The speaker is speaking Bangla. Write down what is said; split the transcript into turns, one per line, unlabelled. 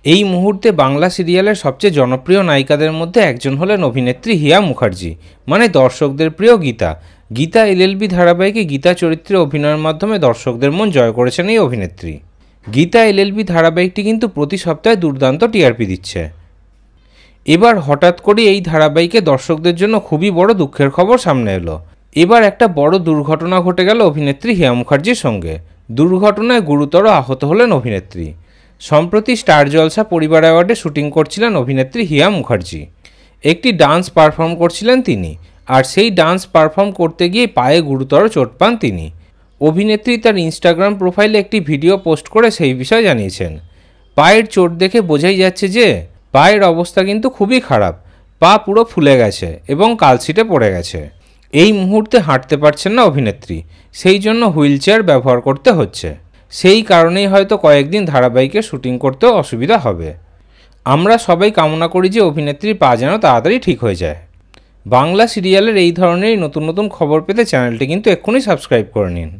এই মুহূর্তে বাংলা সিরিয়ালের সবচেয়ে জনপ্রিয় নায়িকাদের মধ্যে একজন হলেন অভিনেত্রী হিয়া মুখার্জি, মানে দর্শকদের প্রিয় গীতা। গীতা এলএলবি ধারাবাহিকে গীতা চরিত্রে অভিনয়ের মাধ্যমে দর্শকদের মন জয় করেছেন এই অভিনেত্রী। গীতা এলএলবি ধারাবাহিকটি কিন্তু প্রতি সপ্তাহে দুর্দান্ত টিআরপি দিচ্ছে। এবার হঠাৎ করে এই ধারাবাহিকে দর্শকদের জন্য খুবই বড় দুঃখের খবর সামনে এলো। এবার একটা বড় দুর্ঘটনা ঘটে গেল অভিনেত্রী হিয়া মুখার্জির সঙ্গে। দুর্ঘটনায় গুরুতর আহত হলেন অভিনেত্রী। সম্প্রতি স্টার জলসা পরিবার অ্যাওয়ার্ডে শুটিং করছিলেন অভিনেত্রী হিয়া মুখার্জি। একটি ডান্স পারফর্ম করছিলেন তিনি, আর সেই ডান্স পারফর্ম করতে গিয়ে পায়ে গুরুতর চোট পান তিনি। অভিনেত্রী তার ইনস্টাগ্রাম প্রোফাইলে একটি ভিডিও পোস্ট করে সেই বিষয়ে জানিয়েছেন। পায়ের চোট দেখে বোঝাই যাচ্ছে যে পায়ের অবস্থা কিন্তু খুবই খারাপ। পা পুরো ফুলে গেছে এবং কালশিটে পড়ে গেছে। এই মুহূর্তে হাঁটতে পারছেন না অভিনেত্রী, সেই জন্য হুইল চেয়ার ব্যবহার করতে হচ্ছে। সেই কারণেই হয়তো কয়েকদিন ধারাবাহিকে শুটিং করতেও অসুবিধা হবে। আমরা সবাই কামনা করি যে অভিনেত্রীর পা যেন তাড়াতাড়ি ঠিক হয়ে যায়। বাংলা সিরিয়ালের এই ধরনের নতুন নতুন খবর পেতে চ্যানেলটি কিন্তু এক্ষুনি সাবস্ক্রাইব করে নিন।